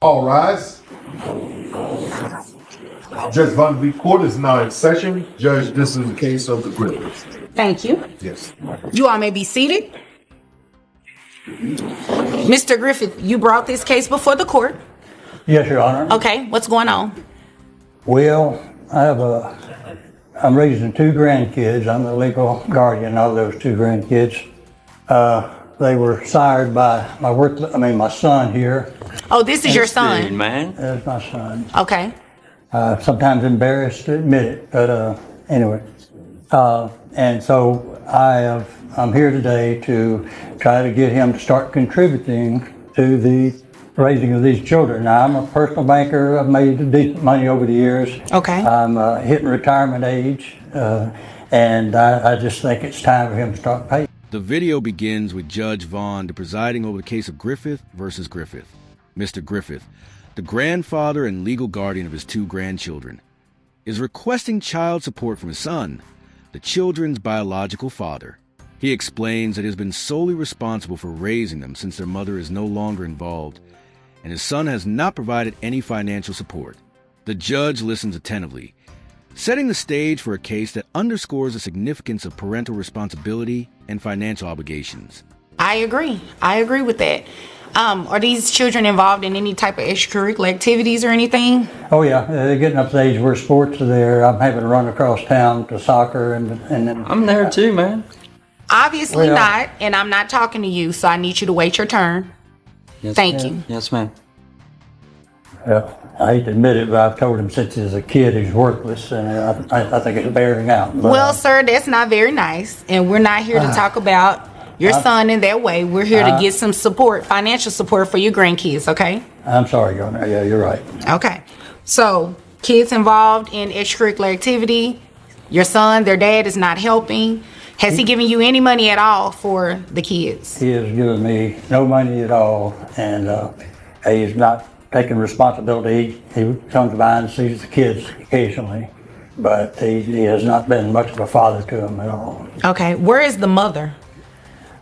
All rise. Judge Von V. Court is now in session. Judge, this is the case of the Griffiths. Thank you. Yes. You all may be seated. Mr. Griffith, you brought this case before the court. Yes, Your Honor. Okay, what's going on? Well, I'm raising two grandkids. I'm the legal guardian of those two grandkids. They were sired by my son here. Oh, this is your Dude, son. man. That's my son. Okay. Sometimes embarrassed to admit it, but anyway. And so I'm here today to try to get him to start contributing to the raising of these children. Now, I'm a personal banker. I've made decent money over the years. Okay. I'm hitting retirement age, and I just think it's time for him to start paying. The video begins with Judge Vaughn presiding over the case of Griffith versus Griffith. Mr. Griffith, the grandfather and legal guardian of his two grandchildren, is requesting child support from his son, the children's biological father. He explains that he has been solely responsible for raising them since their mother is no longer involved, and his son has not provided any financial support. The judge listens attentively, setting the stage for a case that underscores the significance of parental responsibility and financial obligations. I agree. I agree with that. Are these children involved in any type of extracurricular activities or anything? Oh yeah, they're getting up to the age where sports are there. I'm having to run across town to soccer and then. I'm there too, man. Obviously Well, not, and I'm not talking to you, so I need you to wait your turn. Yes, Thank ma'am. you. Yes, ma'am. Well, I hate to admit it, but I've told him since he was a kid he's worthless, and I think it's bearing out. But, Well, sir, that's not very nice, and we're not here to talk about your son in that way. We're here to get some support, financial support for your grandkids, okay? I'm sorry, Your Honor. Yeah, you're right. Okay. So, kids involved in extracurricular activity, your son, their dad is not helping. Has he given you any money at all for the kids? He has given me no money at all, and he's not taking responsibility. He comes by and sees the kids occasionally, but he has not been much of a father to them at all. Okay. Where is the mother?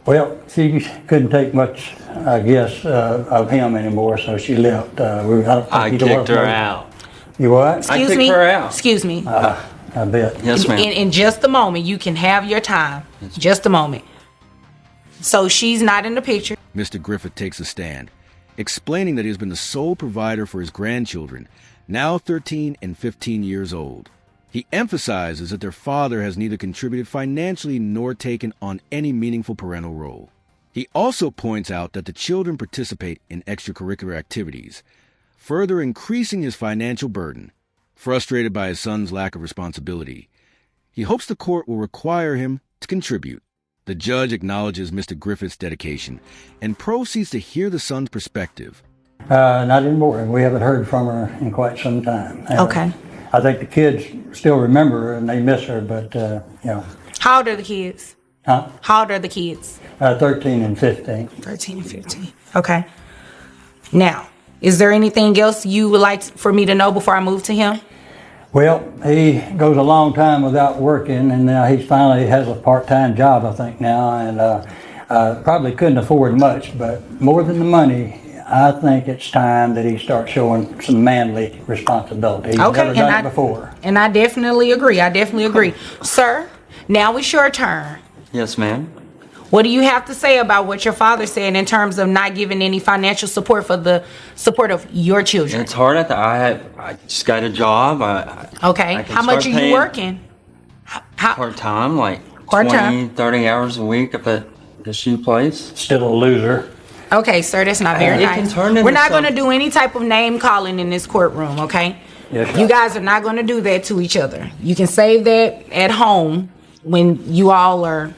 Well, she couldn't take much, I guess, of him anymore, so she left. I kicked her out. You what? Excuse kicked me. her out. Excuse me. I bet. Yes, ma'am. In just a moment, you can have your time. Just a moment. So she's not in the picture. Mr. Griffith takes a stand, explaining that he has been the sole provider for his grandchildren, now 13 and 15 years old. He emphasizes that their father has neither contributed financially nor taken on any meaningful parental role. He also points out that the children participate in extracurricular activities, further increasing his financial burden. Frustrated by his son's lack of responsibility, he hopes the court will require him to contribute. The judge acknowledges Mr. Griffith's dedication and proceeds to hear the son's perspective. Not anymore. We haven't heard from her in quite some time. Okay. I think the kids still remember her and they miss her, but, How old are the kids? Huh? How old are the kids? 13 and 15. 13 and 15. Okay. Now, is there anything else you would like for me to know before I move to him? Well, he goes a long time without working, and now he finally has a part-time job, I think now, and probably couldn't afford much, but more than the money, I think it's time that he starts showing some manly responsibility. He's never done it before. And I definitely agree. Sir, now it's your turn. Yes, ma'am. What do you have to say about what your father said in terms of not giving any financial support for the support of your children? It's hard at the. I just got a job. Okay. I can How much start are you paying working? Part time, like Part-time? 20, 30 hours a week up at the shoe place. Still a loser. Okay, sir, that's not very It can nice. turn into We're not going to some- do any type of name calling in this courtroom, okay? Yes, You guys are not going to do that to each other. You can save that at home when you all are,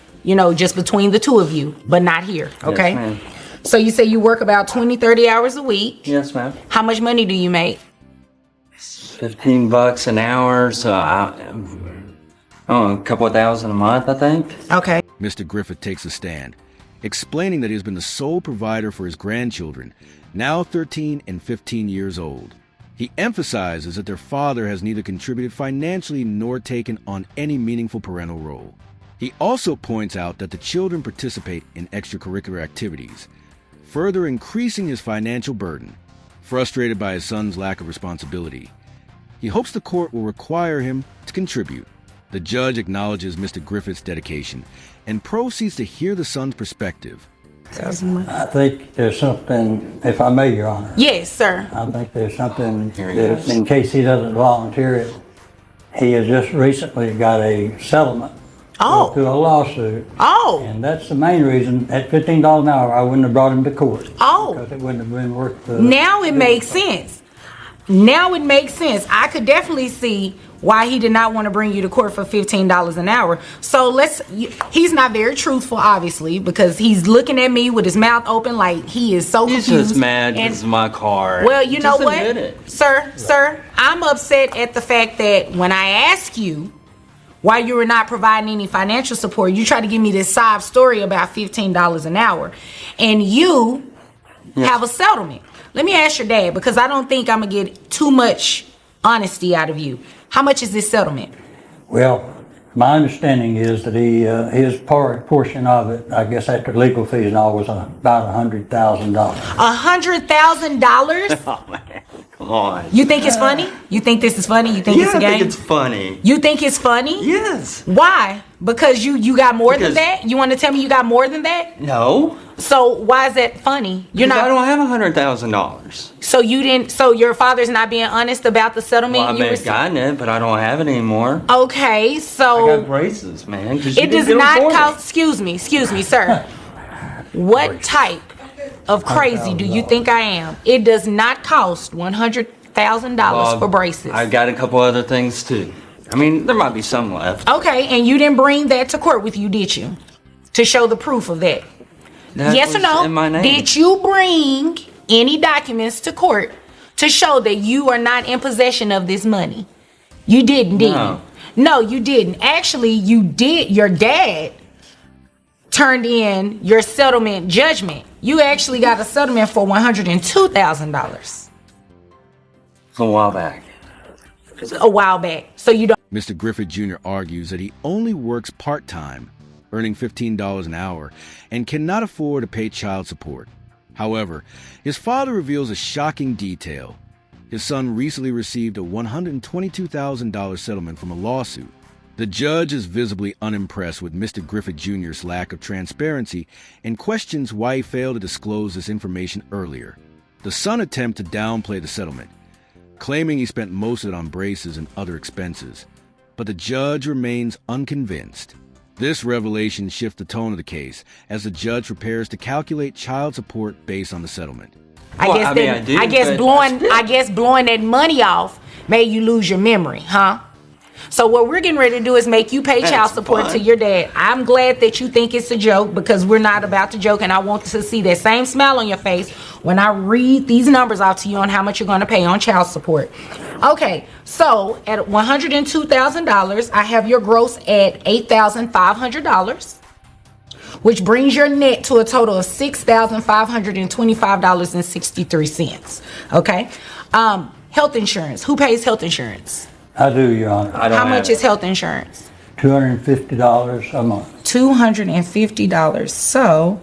just between the two of you, but not here, okay? Yes, ma'am. So you say you work about 20, 30 hours a week. Yes, ma'am. How much money do you make? $15 an hour, so a couple of thousand a month, I think. Okay. Mr. Griffith takes a stand, explaining that he has been the sole provider for his grandchildren, now 13 and 15 years old. He emphasizes that their father has neither contributed financially nor taken on any meaningful parental role. He also points out that the children participate in extracurricular activities, further increasing his financial burden. Frustrated by his son's lack of responsibility, he hopes the court will require him to contribute. The judge acknowledges Mr. Griffith's dedication and proceeds to hear the son's perspective. I think there's something, if I may, Your Honor. Yes, sir. I think there's something Here he that, is. in case he doesn't volunteer it, he has just recently got a settlement Oh. to a lawsuit. Oh. And that's the main reason, at $15 an hour, I wouldn't have brought him to court. Oh. Because it wouldn't have been worth the... Now it makes sense. Now it makes sense. I could definitely see why he did not want to bring you to court for $15 an hour. So he's not very truthful, obviously, because he's looking at me with his mouth open like he is so He's confused. just mad And- because of my car. Well, you know Just what, admit it. sir, I'm upset at the fact that when I ask you why you were not providing any financial support, you try to give me this sob story about $15 an hour, and you have a settlement. Let me ask your dad, because I don't think I'm gonna get too much honesty out of you. How much is this settlement? Well, my understanding is that his portion of it, I guess after legal fees and all, was about $100,000. $100,000? Oh, man. Come on. You think it's funny? You think this is funny? You think Yeah, it's a I think game? it's funny. You think it's funny? Yes. Why? Because you got more than Because- that? You want to tell me you got more than that? No. So why is that funny? You're Because I not. don't have $100,000. So you didn't. So your father's not being honest about the settlement. Well, I you may have received? gotten it, but I don't have it anymore. Okay, I got so braces, man. 'cause you it didn't does get 'em not for me. cost. Excuse me, sir. What type of crazy do you think I am? It does not cost $100,000 for braces. I got a couple other things too. I mean, there might be some left. Okay, and you didn't bring that to court with you, did you? To show the proof of that? That Yes or was no? in my name. Did you bring any documents to court to show that you are not in possession of this money? You didn't, did No. you? No, you didn't. Actually, you did. Your dad turned in your settlement judgment. You actually got a settlement for $102,000 A while back. a while back. So you don't. Mr. Griffith Jr. argues that he only works part-time, earning $15 an hour, and cannot afford to pay child support. However, his father reveals a shocking detail. His son recently received a $122,000 settlement from a lawsuit. The judge is visibly unimpressed with Mr. Griffith Jr.'s lack of transparency and questions why he failed to disclose this information earlier. The son attempts to downplay the settlement, claiming he spent most of it on braces and other expenses. But the judge remains unconvinced. This revelation shifts the tone of the case as the judge prepares to calculate child support based on the settlement. I Well, guess I mean, that, I do, I guess but blowing I guess blowing that money off made you lose your memory, huh? So what we're getting ready to do is make you pay child That's support fun. to your dad. I'm glad that you think it's a joke, because we're not about to joke, and I want to see that same smile on your face when I read these numbers out to you on how much you're going to pay on child support. Okay, so at $102,000, I have your gross at $8,500, which brings your net to a total of $6,525.63. Okay, health insurance. Who pays health insurance? I do, Your Honor. I don't How have much it. is health insurance? $250 a month. $250. So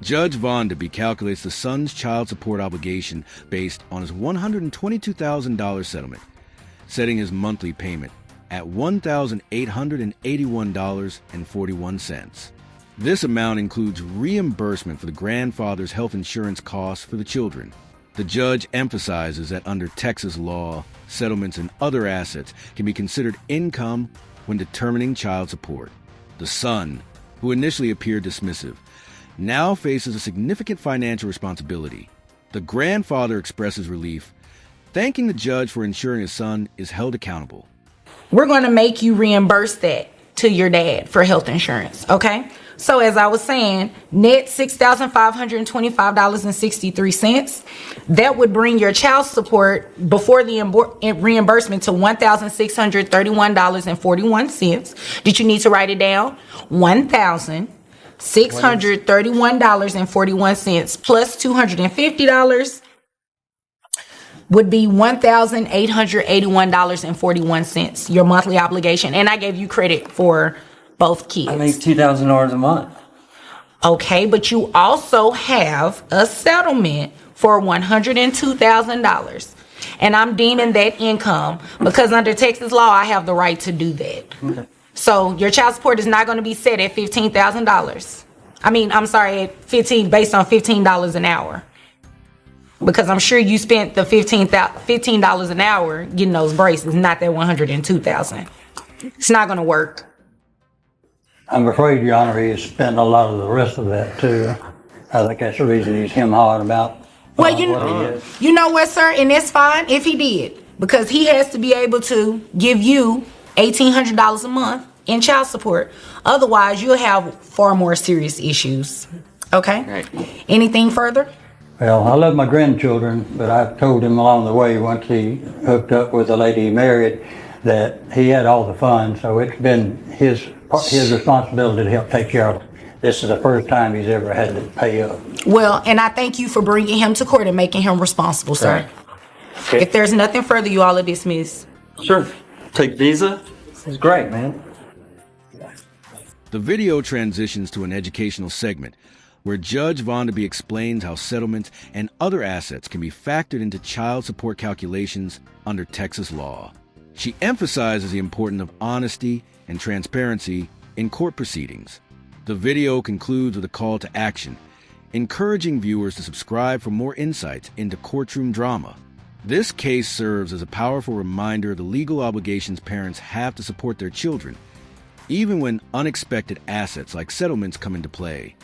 Judge Vonderby calculates the son's child support obligation based on his $122,000 settlement, setting his monthly payment at $1,881.41. This amount includes reimbursement for the grandfather's health insurance costs for the children. The judge emphasizes that under Texas law, settlements and other assets can be considered income when determining child support. The son, who initially appeared dismissive, now faces a significant financial responsibility. The grandfather expresses relief, thanking the judge for ensuring his son is held accountable. we're going to make you reimburse that to your dad for health insurance. Okay. So as I was saying, net $6,525.63. That would bring your child support before the reimbursement to $1,631.41. Did you need to write it down? $1,631.41 plus $250 would be $1,881.41, your monthly obligation. And I gave you credit for both kids. I make $2,000 a month. Okay, but you also have a settlement for $102,000. And I'm deeming that income because under Texas law, I have the right to do that. Okay. So your child support is not going to be set at $15,000. I mean, I'm sorry, at based on $15 an hour. Because I'm sure you spent the $15 an hour getting those braces, not that $102,000. It's not going to work. I'm afraid, Your Honor, he has spent a lot of the rest of that too. I think that's the reason he's hawing about Well, what he is. you know what, sir, and that's fine if he did, because he has to be able to give you $1,800 a month in child support. Otherwise, you'll have far more serious issues. Okay? Right. Anything further? Well, I love my grandchildren, but I've told him along the way once he hooked up with the lady he married that he had all the funds, so it's been his responsibility to help take care of them. This is the first time he's ever had to pay up. Well, and I thank you for bringing him to court and making him responsible, sir. Right. Okay. If there's nothing further, you all are dismissed. Sure. Take Visa. It's great, man. The video transitions to an educational segment where Judge Vonderby explains how settlements and other assets can be factored into child support calculations under Texas law. She emphasizes the importance of honesty and transparency in court proceedings. The video concludes with a call to action, encouraging viewers to subscribe for more insights into courtroom drama. This case serves as a powerful reminder of the legal obligations parents have to support their children, even when unexpected assets like settlements come into play.